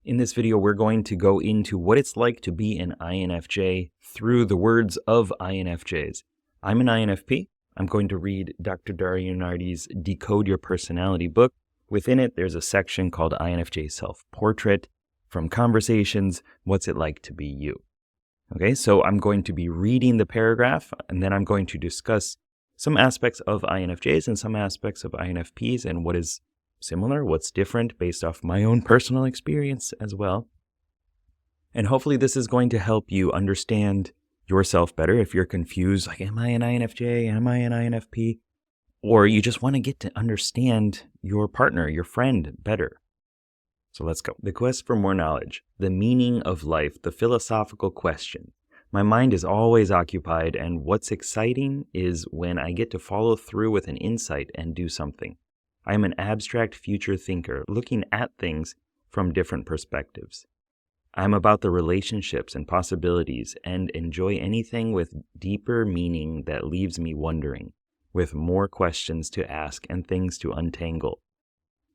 In this video, we're going to go into what it's like to be an INFJ through the words of INFJs. I'm an INFP. I'm going to read Dr. Dario Nardi's Decode Your Personality book. Within it, there's a section called INFJ Self-Portrait. From Conversations, What's It Like to Be You? Okay, so I'm going to be reading the paragraph, and then I'm going to discuss some aspects of INFJs and some aspects of INFPs and what is similar, what's different based off my own personal experience as well. And hopefully this is going to help you understand yourself better if you're confused, like, am I an INFJ? Am I an INFP? Or you just want to get to understand your partner, your friend better. So let's go. The quest for more knowledge, the meaning of life, the philosophical question. My mind is always occupied, and what's exciting is when I get to follow through with an insight and do something. I am an abstract future thinker, looking at things from different perspectives. I'm about the relationships and possibilities and enjoy anything with deeper meaning that leaves me wondering, with more questions to ask and things to untangle.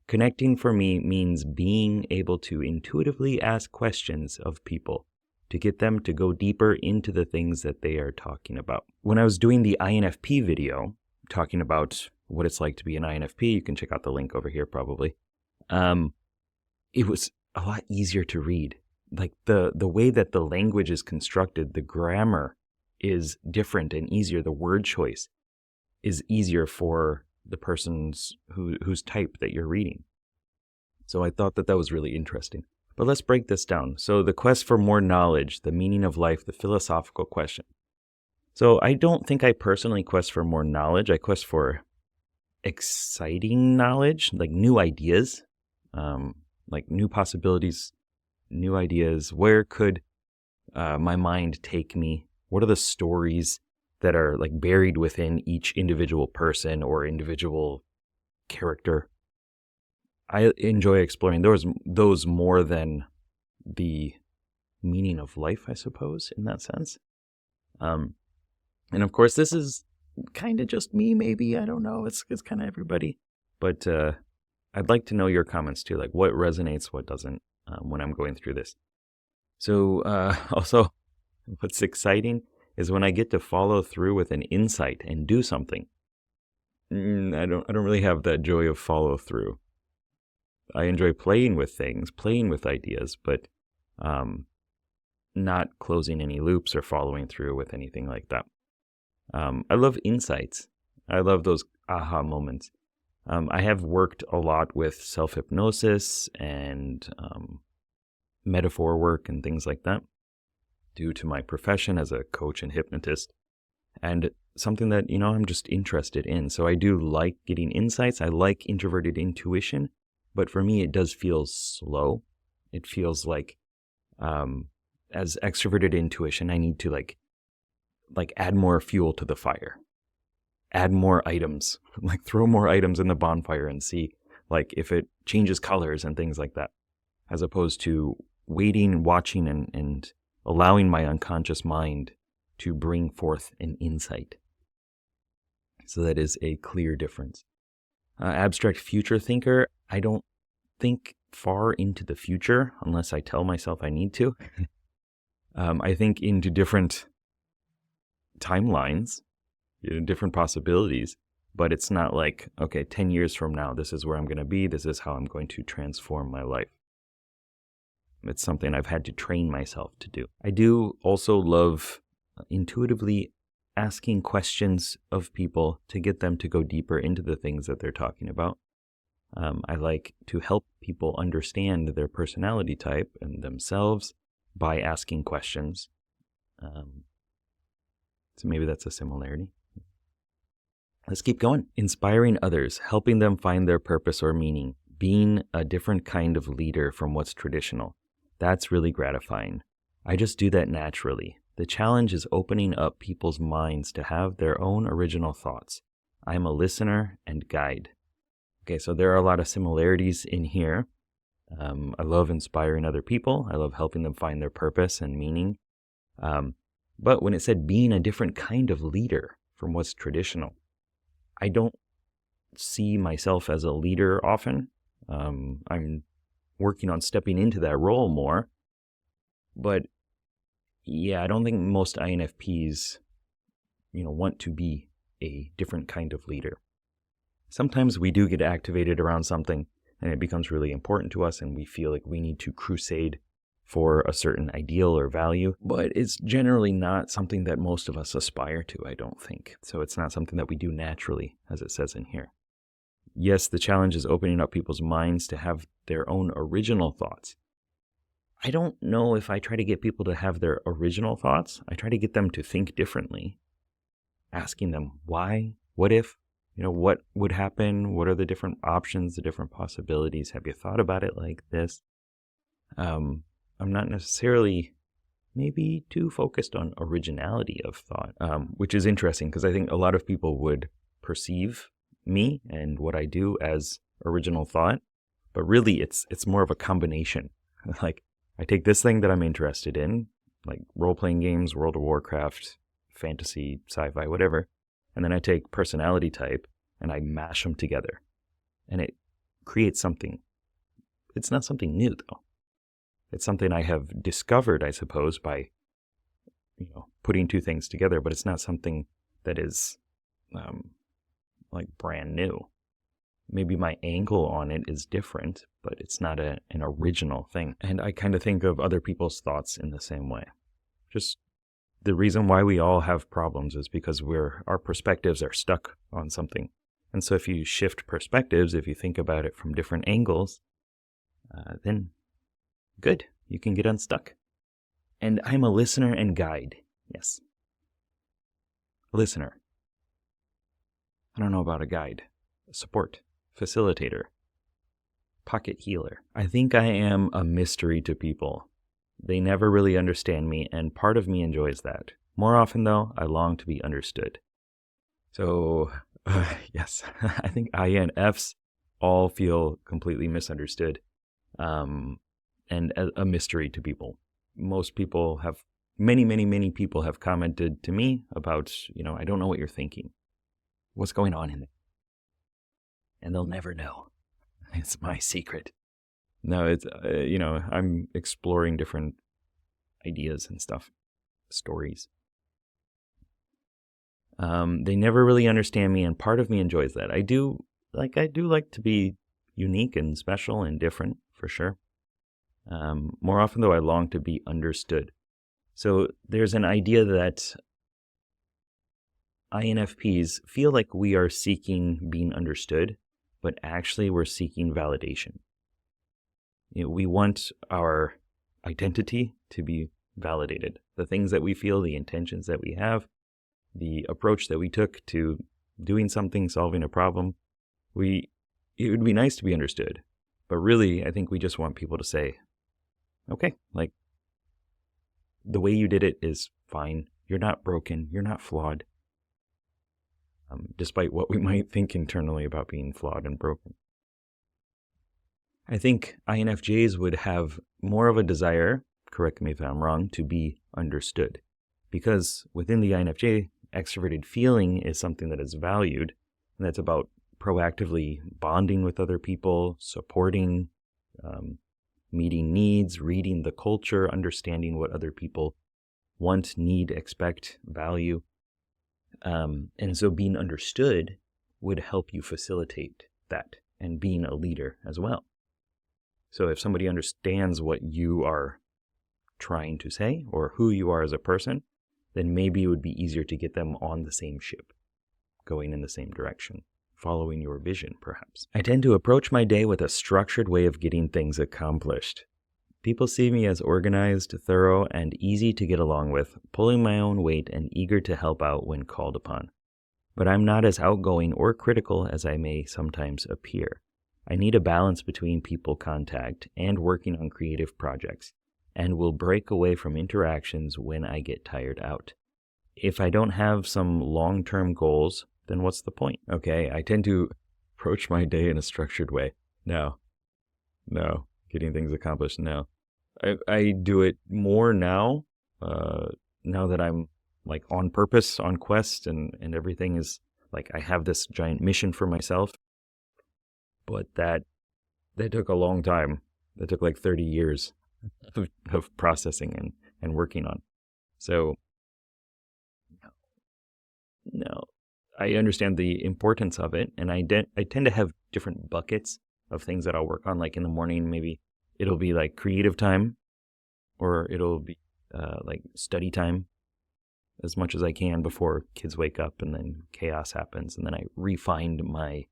Connecting for me means being able to intuitively ask questions of people to get them to go deeper into the things that they are talking about. When I was doing the INFP video, talking about what it's like to be an INFP, you can check out the link over here probably. It was a lot easier to read. Like the way that the language is constructed, the grammar is different and easier. The word choice is easier for the person's whose type that you're reading. So I thought that was really interesting. But let's break this down. So the quest for more knowledge, the meaning of life, the philosophical question. So I don't think I personally quest for more knowledge. I quest for exciting knowledge, like new ideas, like new possibilities, new ideas. Where could my mind take me? What are the stories that are like buried within each individual person or individual character? I enjoy exploring those more than the meaning of life, I suppose, in that sense. And of course, this is kind of just me, maybe. I don't know. It's kind of everybody. But I'd like to know your comments too, like what resonates, what doesn't, when I'm going through this. So also, what's exciting is when I get to follow through with an insight and do something. I don't really have that joy of follow through. I enjoy playing with things, playing with ideas, but not closing any loops or following through with anything like that. I love insights. I love those aha moments. I have worked a lot with self-hypnosis and metaphor work and things like that due to my profession as a coach and hypnotist, and something that, I'm just interested in. So I do like getting insights. I like introverted intuition, but for me, it does feel slow. It feels like as extroverted intuition, I need to like add more fuel to the fire, add more items, like throw more items in the bonfire and see like if it changes colors and things like that, as opposed to waiting and watching and allowing my unconscious mind to bring forth an insight. So that is a clear difference. Abstract future thinker, I don't think far into the future unless I tell myself I need to. I think into different timelines, different possibilities, but it's not like, okay, 10 years from now, this is where I'm going to be. This is how I'm going to transform my life. It's something I've had to train myself to do. I do also love intuitively asking questions of people to get them to go deeper into the things that they're talking about. I like to help people understand their personality type and themselves by asking questions. So maybe that's a similarity. Let's keep going. Inspiring others, helping them find their purpose or meaning, being a different kind of leader from what's traditional. That's really gratifying. I just do that naturally. The challenge is opening up people's minds to have their own original thoughts. I'm a listener and guide. Okay, so there are a lot of similarities in here. I love inspiring other people. I love helping them find their purpose and meaning. But when it said being a different kind of leader from what's traditional, I don't see myself as a leader often. I'm working on stepping into that role more. But yeah, I don't think most INFPs, want to be a different kind of leader. Sometimes we do get activated around something and it becomes really important to us and we feel like we need to crusade for a certain ideal or value, but it's generally not something that most of us aspire to, I don't think. So it's not something that we do naturally, as it says in here. Yes, the challenge is opening up people's minds to have their own original thoughts. I don't know if I try to get people to have their original thoughts. I try to get them to think differently, asking them why, what if, what would happen, what are the different options, the different possibilities, have you thought about it like this? I'm not necessarily maybe too focused on originality of thought, which is interesting because I think a lot of people would perceive me and what I do as original thought, but really it's more of a combination. Like I take this thing that I'm interested in, like role-playing games, World of Warcraft, fantasy, sci-fi, whatever, and then I take personality type and I mash them together and it creates something. It's not something new though. It's something I have discovered, I suppose, by, putting two things together, but it's not something that is, like brand new. Maybe my angle on it is different, but it's not an original thing. And I kind of think of other people's thoughts in the same way. Just the reason why we all have problems is because our perspectives are stuck on something. And so if you shift perspectives, if you think about it from different angles, then good, you can get unstuck. And I'm a listener and guide. Yes. A listener. I don't know about a guide. A support. Facilitator. Pocket healer. I think I am a mystery to people. They never really understand me, and part of me enjoys that. More often, though, I long to be understood. So, yes, I think INFs all feel completely misunderstood. And a mystery to people. Most people have, many people have commented to me about, I don't know what you're thinking. What's going on in there? And they'll never know. It's my secret. No, it's, I'm exploring different ideas and stuff, stories. They never really understand me, and part of me enjoys that. I do like to be unique and special and different, for sure. More often, though, I long to be understood. So there's an idea that INFPs feel like we are seeking being understood, but actually we're seeking validation. We want our identity to be validated. The things that we feel, the intentions that we have, the approach that we took to doing something, solving a problem, it would be nice to be understood. But really, I think we just want people to say, okay, like, the way you did it is fine. You're not broken. You're not flawed. Despite what we might think internally about being flawed and broken. I think INFJs would have more of a desire, correct me if I'm wrong, to be understood. Because within the INFJ, extroverted feeling is something that is valued, and that's about proactively bonding with other people, supporting, meeting needs, reading the culture, understanding what other people want, need, expect, value. And so being understood would help you facilitate that and being a leader as well. So if somebody understands what you are trying to say or who you are as a person, then maybe it would be easier to get them on the same ship, going in the same direction, following your vision, perhaps. I tend to approach my day with a structured way of getting things accomplished. People see me as organized, thorough, and easy to get along with, pulling my own weight and eager to help out when called upon. But I'm not as outgoing or critical as I may sometimes appear. I need a balance between people contact and working on creative projects, and will break away from interactions when I get tired out. If I don't have some long-term goals, then what's the point? Okay, I tend to approach my day in a structured way. No. Getting things accomplished, no. I do it more now, now that I'm like on purpose, on quest, and everything is like I have this giant mission for myself. But that took a long time. that took like 30 years of processing and working on. So, no, I understand the importance of it, and I tend to have different buckets of things that I'll work on. Like in the morning, maybe it'll be like creative time, or it'll be like study time as much as I can before kids wake up, and then chaos happens, and then I refine my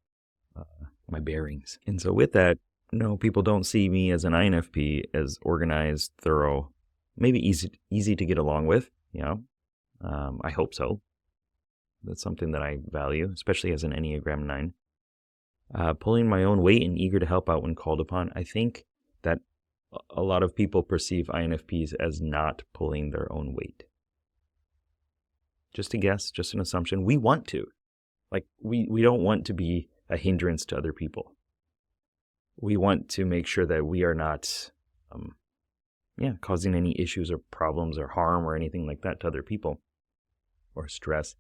my bearings. And so with that, no, people don't see me as an INFP as organized, thorough, maybe easy to get along with. I hope so. That's something that I value, especially as an Enneagram 9. Pulling my own weight and eager to help out when called upon. I think that a lot of people perceive INFPs as not pulling their own weight. Just a guess, just an assumption. We want to. Like, we don't want to be a hindrance to other people. We want to make sure that we are not causing any issues or problems or harm or anything like that to other people, or stress.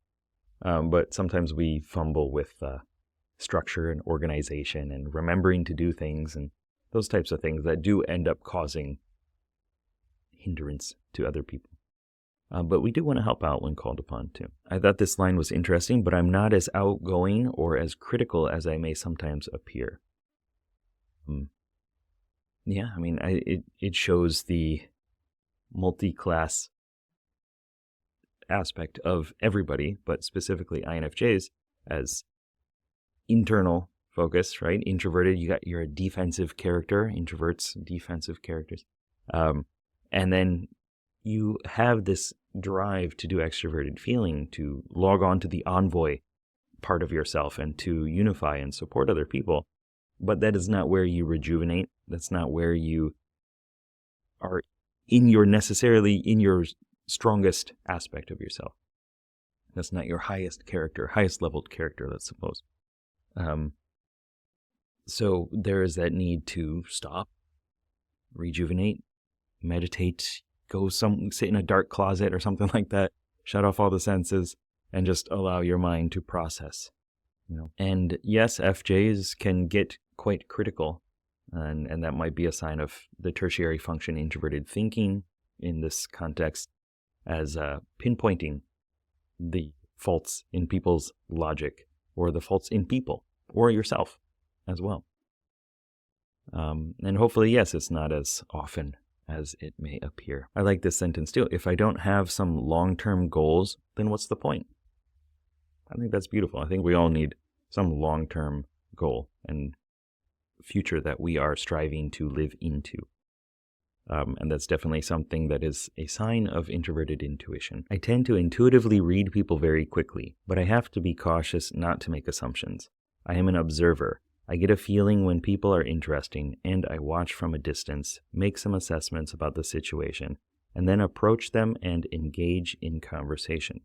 But sometimes we fumble with structure and organization and remembering to do things and those types of things that do end up causing hindrance to other people. But we do want to help out when called upon too. I thought this line was interesting, but I'm not as outgoing or as critical as I may sometimes appear. Yeah, I mean, it shows the multi-class aspect of everybody, but specifically INFJs as internal focus, right? Introverted, you're a defensive character. Introverts, defensive characters. And then you have this drive to do extroverted feeling, to log on to the envoy part of yourself and to unify and support other people. But that is not where you rejuvenate. That's not where you are necessarily in your strongest aspect of yourself. That's not your highest leveled character, let's suppose. So there is that need to stop, rejuvenate, meditate, sit in a dark closet or something like that, shut off all the senses, and just allow your mind to process. And yes, FJs can get quite critical, and that might be a sign of the tertiary function introverted thinking in this context, as pinpointing the faults in people's logic, or the faults in people, or yourself as well. And hopefully, yes, it's not as often as it may appear. I like this sentence too. If I don't have some long-term goals, then what's the point? I think that's beautiful. I think we all need some long-term goal and future that we are striving to live into. And that's definitely something that is a sign of introverted intuition. I tend to intuitively read people very quickly, but I have to be cautious not to make assumptions. I am an observer. I get a feeling when people are interesting, and I watch from a distance, make some assessments about the situation, and then approach them and engage in conversation.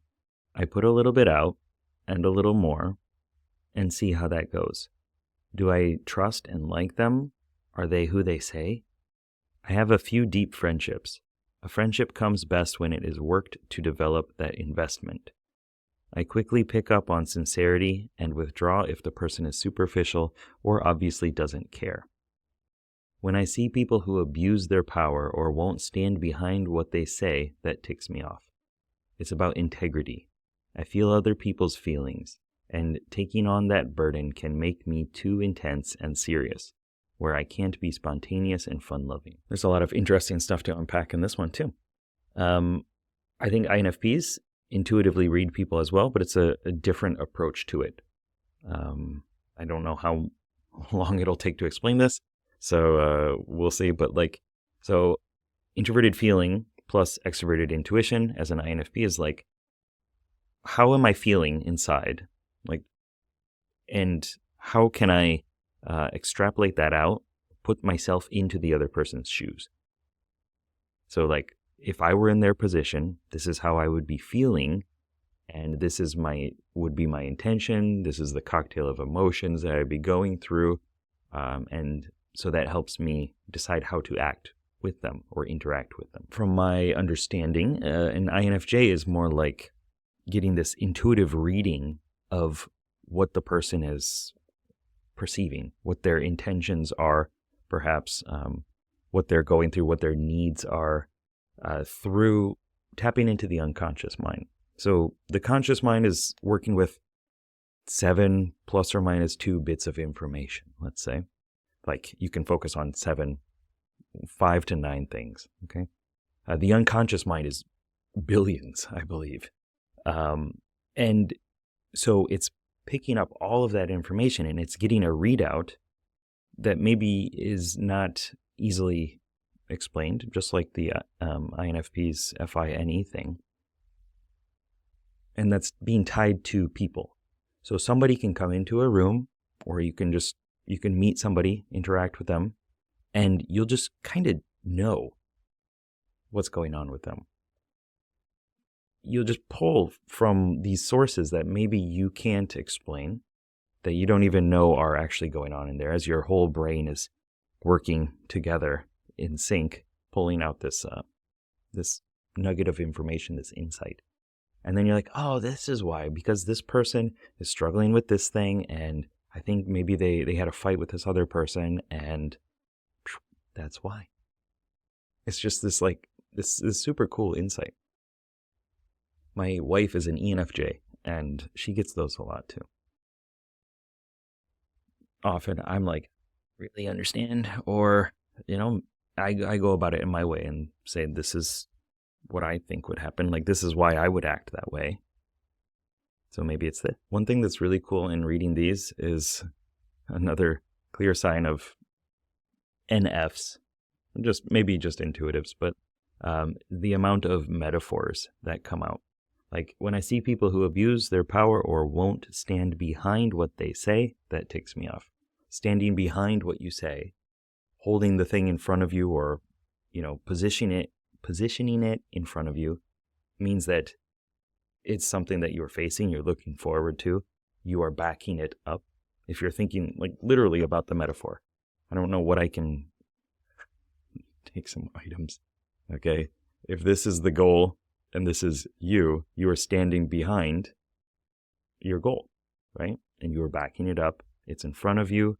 I put a little bit out, and a little more, and see how that goes. Do I trust and like them? Are they who they say? I have a few deep friendships. A friendship comes best when it is worked to develop that investment. I quickly pick up on sincerity and withdraw if the person is superficial or obviously doesn't care. When I see people who abuse their power or won't stand behind what they say, that ticks me off. It's about integrity. I feel other people's feelings, and taking on that burden can make me too intense and serious, where I can't be spontaneous and fun-loving. There's a lot of interesting stuff to unpack in this one too. I think INFPs intuitively read people as well, but it's a different approach to it. I don't know how long it'll take to explain this, so we'll see. But so introverted feeling plus extroverted intuition as an INFP is like, how am I feeling inside? And how can I extrapolate that out, put myself into the other person's shoes? So if I were in their position, this is how I would be feeling, and this is would be my intention. This is the cocktail of emotions that I'd be going through, and so that helps me decide how to act with them or interact with them. From my understanding, an INFJ is more like getting this intuitive reading of what the person is perceiving, what their intentions are, perhaps what they're going through, what their needs are, through tapping into the unconscious mind. So the conscious mind is working with 7 plus or minus 2 bits of information, let's say. Like you can focus on 5 to 9 things, okay? The unconscious mind is billions, I believe. And so it's picking up all of that information and it's getting a readout that maybe is not easily explained, just like the INFP's FINE thing. And that's being tied to people. So somebody can come into a room, or you can meet somebody, interact with them, and you'll just kind of know what's going on with them. You'll just pull from these sources that maybe you can't explain, that you don't even know are actually going on in there, as your whole brain is working together in sync, pulling out this nugget of information, this insight. And then you're like, oh, this is why, because this person is struggling with this thing, and I think maybe they had a fight with this other person, and that's why. It's just this super cool insight. My wife is an ENFJ, and she gets those a lot too. Often I'm like, really understand, or, I go about it in my way and say, this is what I think would happen. Like, this is why I would act that way. So maybe it's that. One thing that's really cool in reading these is another clear sign of NFs, maybe just intuitives, but the amount of metaphors that come out. Like when I see people who abuse their power or won't stand behind what they say, that ticks me off. Standing behind what you say, holding the thing in front of you, or, positioning it in front of you, means that it's something that you're facing, you're looking forward to, you are backing it up. If you're thinking like literally about the metaphor, I don't know what I can take some items. Okay. If this is the goal and this is you are standing behind your goal, right? And you are backing it up. It's in front of you.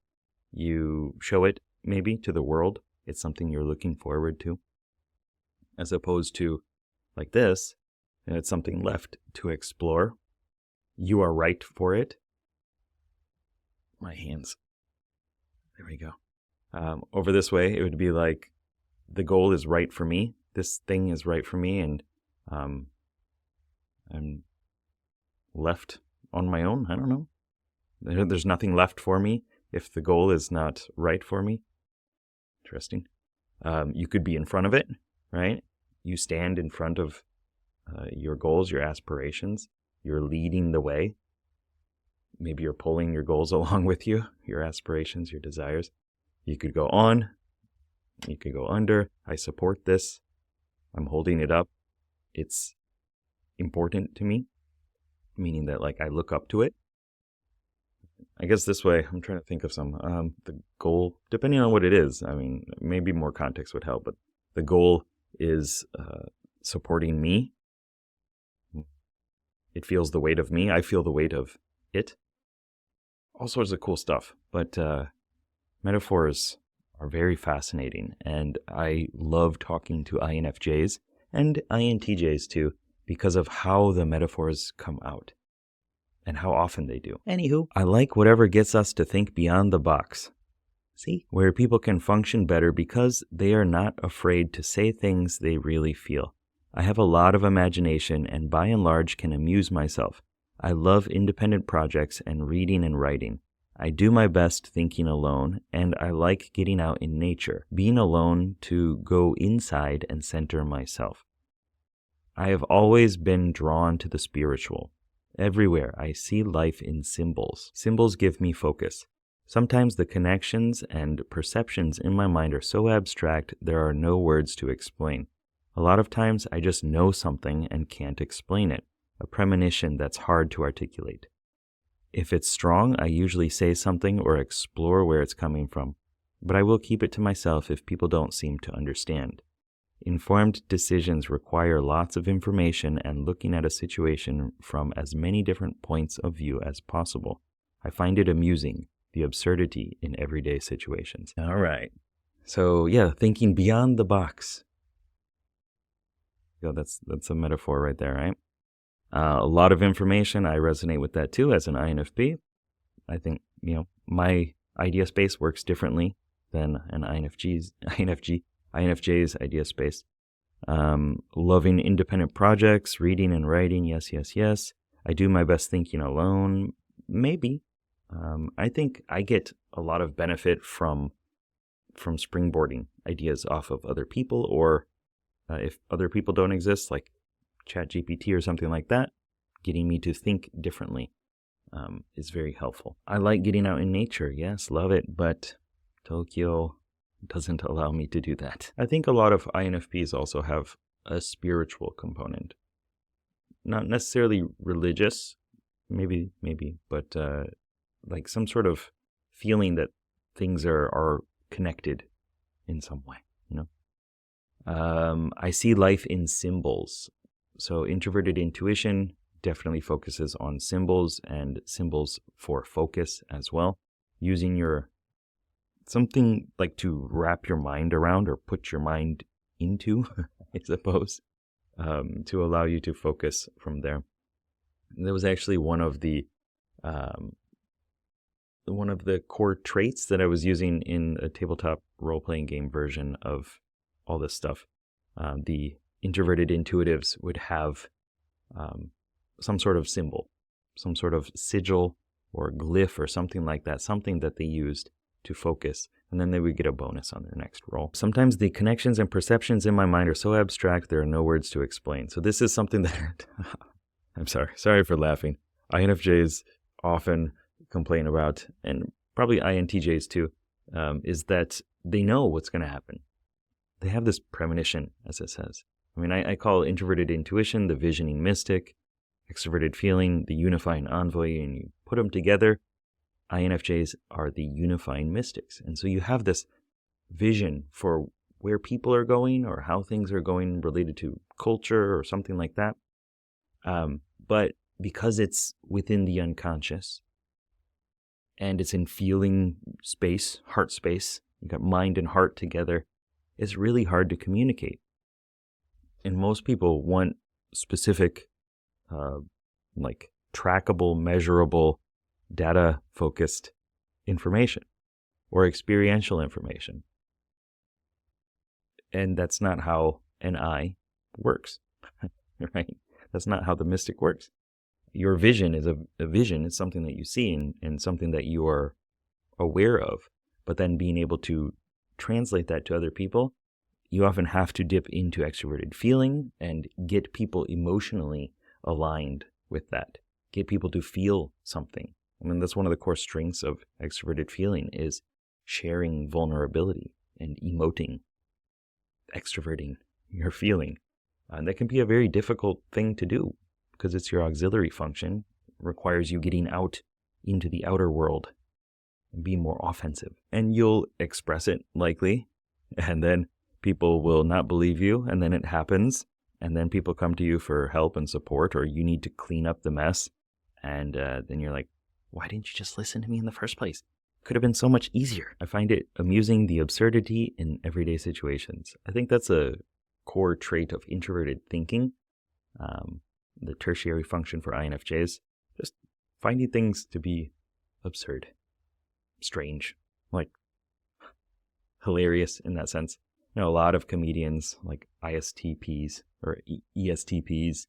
You show it maybe to the world. It's something you're looking forward to. As opposed to like this, and it's something left to explore. You are right for it. My hands. There we go. Over this way, it would be like, the goal is right for me. This thing is right for me, and I'm left on my own. I don't know. There's nothing left for me if the goal is not right for me. Interesting. You could be in front of it, right? You stand in front of your goals, your aspirations. You're leading the way. Maybe you're pulling your goals along with you, your aspirations, your desires. You could go on. You could go under. I support this. I'm holding it up. It's important to me, meaning that like I look up to it. I guess this way, I'm trying to think of some. The goal, depending on what it is, I mean, maybe more context would help, but the goal is supporting me. It feels the weight of me. I feel the weight of it. All sorts of cool stuff. But metaphors are very fascinating, and I love talking to INFJs and INTJs too, because of how the metaphors come out and how often they do. Anywho, I like whatever gets us to think beyond the box. See? Where people can function better because they are not afraid to say things they really feel. I have a lot of imagination and by and large can amuse myself. I love independent projects and reading and writing. I do my best thinking alone, and I like getting out in nature, being alone to go inside and center myself. I have always been drawn to the spiritual. Everywhere I see life in symbols. Symbols give me focus. Sometimes the connections and perceptions in my mind are so abstract there are no words to explain. A lot of times I just know something and can't explain it, a premonition that's hard to articulate. If it's strong, I usually say something or explore where it's coming from, but I will keep it to myself if people don't seem to understand. Informed decisions require lots of information and looking at a situation from as many different points of view as possible. I find it amusing, the absurdity in everyday situations. All right. So yeah, thinking beyond the box. That's a metaphor right there, right? A lot of information. I resonate with that too as an INFP. I think, my idea space works differently than an INFJ's idea space. Loving independent projects, reading and writing. Yes, yes, yes. I do my best thinking alone. Maybe. I think I get a lot of benefit from springboarding ideas off of other people, or if other people don't exist, like ChatGPT or something like that, getting me to think differently is very helpful. I like getting out in nature. Yes, love it. But Tokyo doesn't allow me to do that. I think a lot of INFPs also have a spiritual component. Not necessarily religious, maybe, but like some sort of feeling that things are connected in some way, I see life in symbols. So introverted intuition definitely focuses on symbols and symbols for focus as well. Using something like to wrap your mind around or put your mind into, I suppose, to allow you to focus from there. And that was actually one of the core traits that I was using in a tabletop role-playing game version of all this stuff. The introverted intuitives would have some sort of symbol, some sort of sigil or glyph or something like that, something that they used to focus, and then they would get a bonus on their next roll. Sometimes the connections and perceptions in my mind are so abstract there are no words to explain. So this is something that I'm sorry for laughing. INFJs often complain about, and probably INTJs too, is that they know what's going to happen. They have this premonition, as it says. I mean, I call introverted intuition the visioning mystic, extroverted feeling the unifying envoy, and you put them together, INFJs are the unifying mystics. And so you have this vision for where people are going or how things are going related to culture or something like that. But because it's within the unconscious and it's in feeling space, heart space, you got mind and heart together, it's really hard to communicate. And most people want specific, like trackable, measurable, data-focused information or experiential information. And that's not how an I works, right? That's not how the mystic works. Your vision is a vision. It's something that you see and something that you are aware of. But then being able to translate that to other people, you often have to dip into extroverted feeling and get people emotionally aligned with that. Get people to feel something. I mean, that's one of the core strengths of extroverted feeling is sharing vulnerability and emoting, extroverting your feeling. And that can be a very difficult thing to do because it's your auxiliary function. It requires you getting out into the outer world and being more offensive. And you'll express it likely, and then people will not believe you, and then it happens, and then people come to you for help and support, or you need to clean up the mess, and then you're like, why didn't you just listen to me in the first place? Could have been so much easier. I find it amusing, the absurdity in everyday situations. I think that's a core trait of introverted thinking, the tertiary function for INFJs, just finding things to be absurd, strange, like hilarious in that sense. A lot of comedians like ISTPs or ESTPs,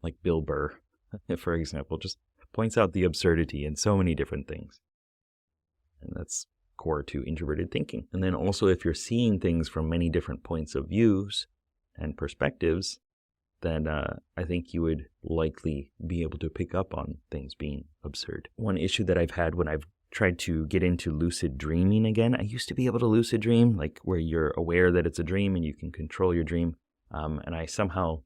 like Bill Burr, for example, just points out the absurdity in so many different things. And that's core to introverted thinking. And then also, if you're seeing things from many different points of views and perspectives, then I think you would likely be able to pick up on things being absurd. One issue that I've had when I've tried to get into lucid dreaming again, I used to be able to lucid dream, like where you're aware that it's a dream and you can control your dream. And I somehow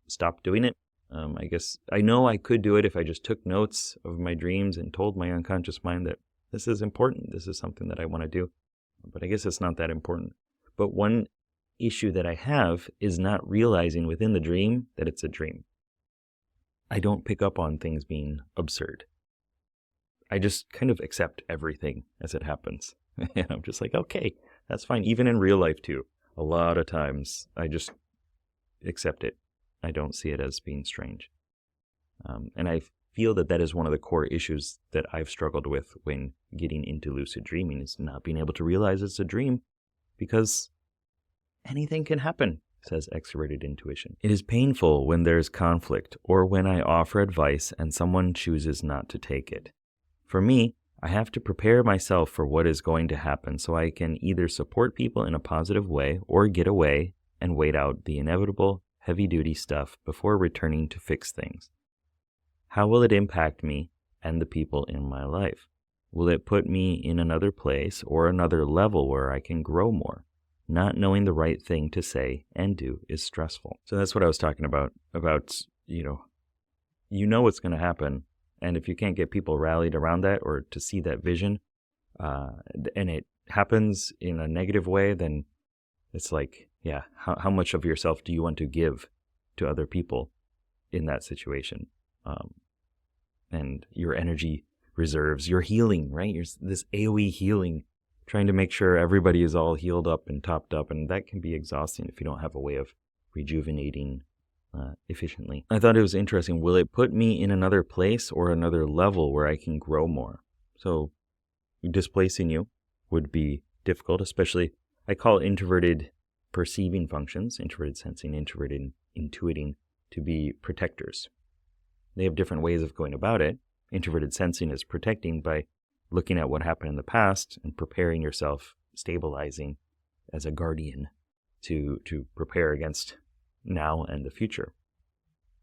stopped doing it. I guess I know I could do it if I just took notes of my dreams and told my unconscious mind that this is important. This is something that I want to do. But I guess it's not that important. But one issue that I have is not realizing within the dream that it's a dream. I don't pick up on things being absurd. I just kind of accept everything as it happens. And I'm just like, okay, that's fine. Even in real life too. A lot of times I just accept it. I don't see it as being strange. And I feel that that is one of the core issues that I've struggled with when getting into lucid dreaming, is not being able to realize it's a dream, because anything can happen, says extroverted intuition. It is painful when there's conflict or when I offer advice and someone chooses not to take it. For me, I have to prepare myself for what is going to happen so I can either support people in a positive way or get away and wait out the inevitable heavy-duty stuff before returning to fix things. How will it impact me and the people in my life? Will it put me in another place or another level where I can grow more? Not knowing the right thing to say and do is stressful. So that's what I was talking about, you know what's going to happen. And if you can't get people rallied around that or to see that vision, and it happens in a negative way, then it's like, yeah, how much of yourself do you want to give to other people in that situation? And your energy reserves, your healing, right? This AoE healing, trying to make sure everybody is all healed up and topped up, and that can be exhausting if you don't have a way of rejuvenating efficiently. I thought it was interesting. Will it put me in another place or another level where I can grow more? So displacing you would be difficult, especially, I call introverted perceiving functions, introverted sensing, introverted intuiting, to be protectors. They have different ways of going about it. Introverted sensing is protecting by looking at what happened in the past and preparing yourself, stabilizing as a guardian to prepare against now and the future.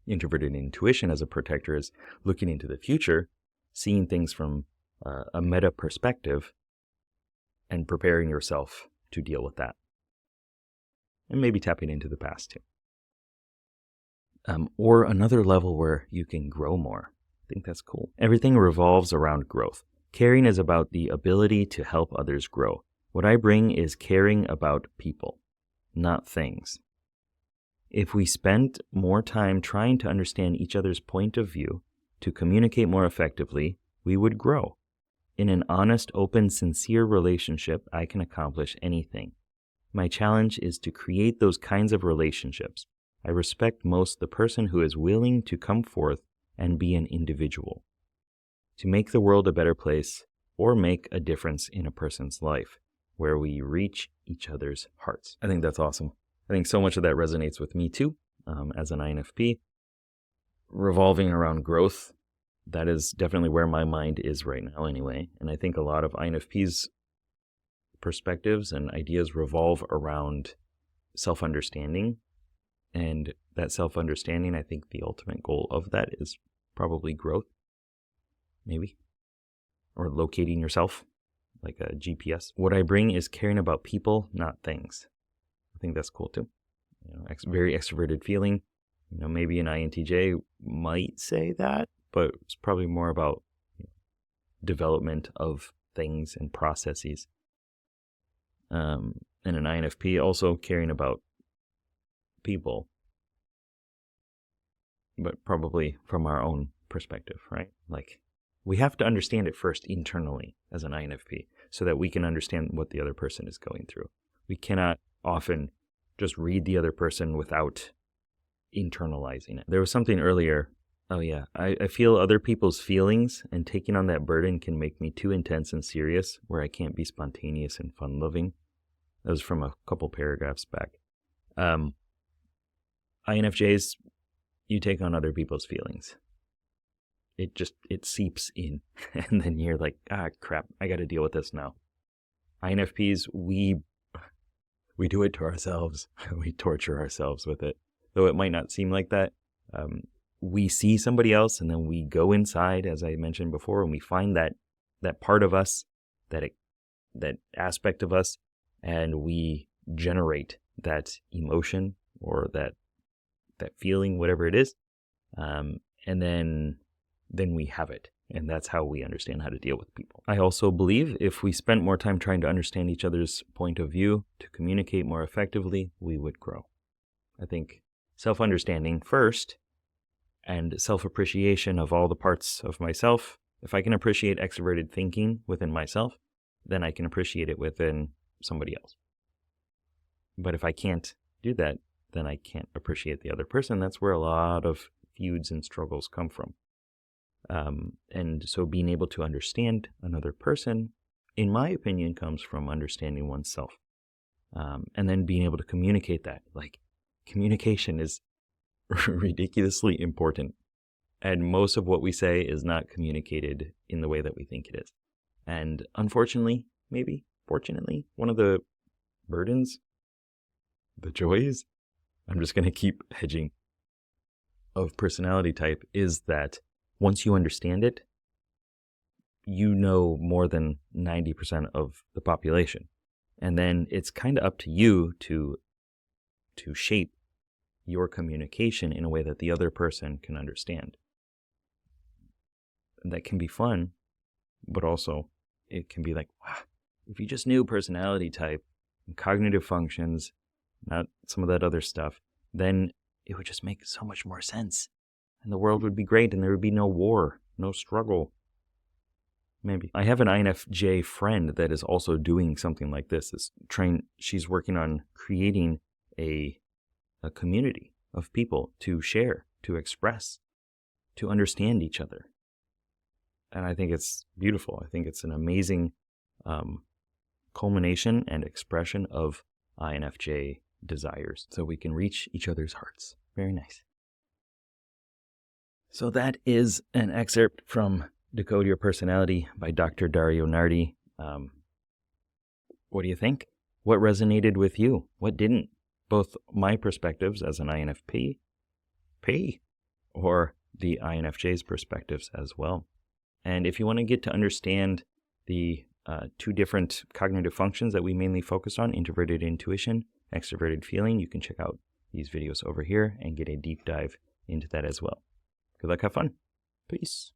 Introverted intuition as a protector is looking into the future, seeing things from a meta perspective, and preparing yourself to deal with that. And maybe tapping into the past too. Or another level where you can grow more. I think that's cool. Everything revolves around growth. Caring is about the ability to help others grow. What I bring is caring about people, not things. If we spent more time trying to understand each other's point of view, to communicate more effectively, we would grow. In an honest, open, sincere relationship, I can accomplish anything. My challenge is to create those kinds of relationships. I respect most the person who is willing to come forth and be an individual, to make the world a better place or make a difference in a person's life, where we reach each other's hearts. I think that's awesome. I think so much of that resonates with me too, as an INFP. Revolving around growth, that is definitely where my mind is right now anyway. And I think a lot of INFPs' perspectives and ideas revolve around self-understanding. And that self-understanding, I think the ultimate goal of that is probably growth, maybe, or locating yourself, like a GPS. What I bring is caring about people, not things. I think that's cool too. Very extroverted feeling. Maybe an INTJ might say that, but it's probably more about development of things and processes. And an INFP also caring about people, but probably from our own perspective, right? Like, we have to understand it first internally as an INFP so that we can understand what the other person is going through. We cannot often just read the other person without internalizing it. There was something earlier. Oh yeah, I feel other people's feelings, and taking on that burden can make me too intense and serious where I can't be spontaneous and fun-loving. That was from a couple paragraphs back. INFJs, you take on other people's feelings. It seeps in, and then you're like, crap, I got to deal with this now. INFPs, we do it to ourselves. We torture ourselves with it. Though it might not seem like that. We see somebody else, and then we go inside, as I mentioned before, and we find that part of us, that aspect of us, and we generate that emotion or that feeling, whatever it is, and then we have it. And that's how we understand how to deal with people. I also believe if we spent more time trying to understand each other's point of view, to communicate more effectively, we would grow. I think self-understanding first, and self-appreciation of all the parts of myself. If I can appreciate extroverted thinking within myself, then I can appreciate it within somebody else. But if I can't do that, then I can't appreciate the other person. That's where a lot of feuds and struggles come from. And so being able to understand another person, in my opinion, comes from understanding oneself. And then being able to communicate that. Like, communication is ridiculously important. And most of what we say is not communicated in the way that we think it is. And unfortunately, maybe, fortunately, one of the burdens, the joys, I'm just going to keep hedging, of personality type is that once you understand it, you know more than 90% of the population. And then it's kind of up to you to shape your communication in a way that the other person can understand. And that can be fun, but also it can be like, wow, if you just knew personality type and cognitive functions, not some of that other stuff, then it would just make so much more sense. And the world would be great, and there would be no war, no struggle. Maybe. I have an INFJ friend that is also doing something like this. She's working on creating a community of people to share, to express, to understand each other. And I think it's beautiful. I think it's an amazing culmination and expression of INFJ desires, so we can reach each other's hearts. Very nice. So that is an excerpt from Decode Your Personality by Dr. Dario Nardi. What do you think? What resonated with you? What didn't? Both my perspectives as an INFP, or the INFJ's perspectives as well. And if you want to get to understand the two different cognitive functions that we mainly focus on, introverted intuition, extroverted feeling, you can check out these videos over here and get a deep dive into that as well. Good luck, have fun. Peace.